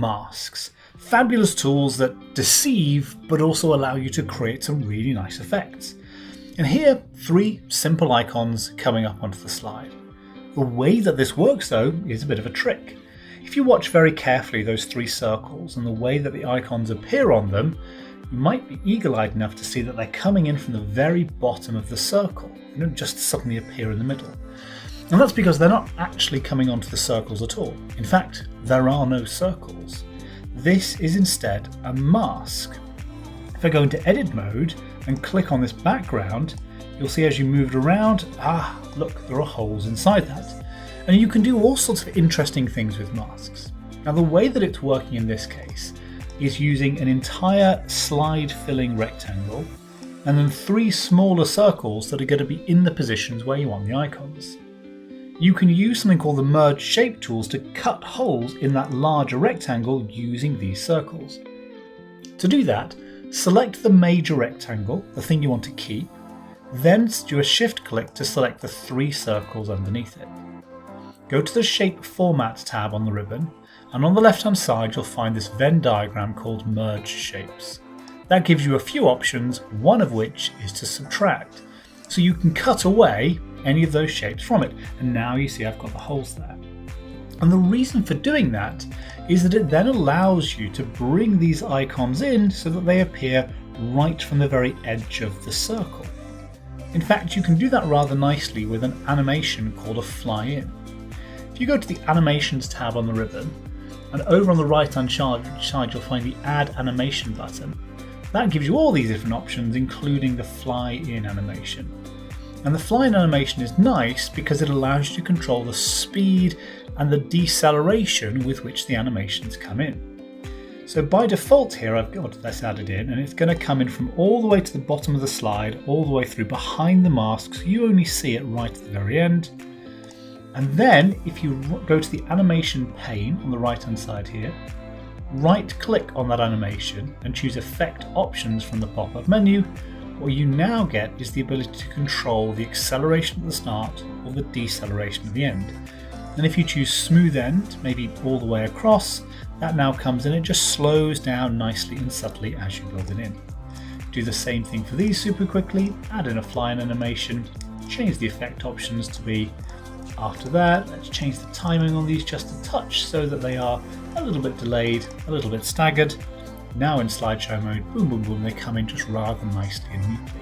masks. Fabulous tools that deceive but also allow you to create some really nice effects. And here, 3 simple icons coming up onto the slide. The way that this works though is a bit of a trick. If you watch very carefully those 3 circles and the way that the icons appear on them, you might be eagle-eyed enough to see that they're coming in from the very bottom of the circle. They don't just suddenly appear in the middle. And that's because they're not actually coming onto the circles at all. In fact, there are no circles. This is instead a mask. If I go into edit mode and click on this background, you'll see as you move it around, look, there are holes inside that. And you can do all sorts of interesting things with masks. Now the way that it's working in this case is using an entire slide filling rectangle and then 3 smaller circles that are going to be in the positions where you want the icons. You can use something called the merge shape tools to cut holes in that larger rectangle using these circles. To do that, select the major rectangle, the thing you want to keep, then do a shift click to select the 3 circles underneath it. Go to the Shape Format tab on the ribbon, and on the left hand side you'll find this Venn diagram called Merge Shapes. That gives you a few options, one of which is to subtract. So you can cut away any of those shapes from it, and now you see I've got the holes there. And the reason for doing that is that it then allows you to bring these icons in so that they appear right from the very edge of the circle. In fact, you can do that rather nicely with an animation called a fly in. If you go to the Animations tab on the ribbon, and over on the right hand side you'll find the Add Animation button. That gives you all these different options, including the fly in animation. And the fly in animation is nice because it allows you to control the speed and the deceleration with which the animations come in. So by default here I've got this added in, and it's going to come in from all the way to the bottom of the slide, all the way through behind the mask, so you only see it right at the very end. And then if you go to the animation pane on the right hand side here, right click on that animation and choose Effect Options from the pop-up menu, what you now get is the ability to control the acceleration at the start or the deceleration at the end. And if you choose Smooth End, maybe all the way across, that now comes in, it just slows down nicely and subtly as you build it in. Do the same thing for these super quickly, add in a fly in animation, change the effect options to be after that. Let's change the timing on these just a touch so that they are a little bit delayed, a little bit staggered. Now in slideshow mode, boom, boom, boom, they come in just rather nicely and neatly.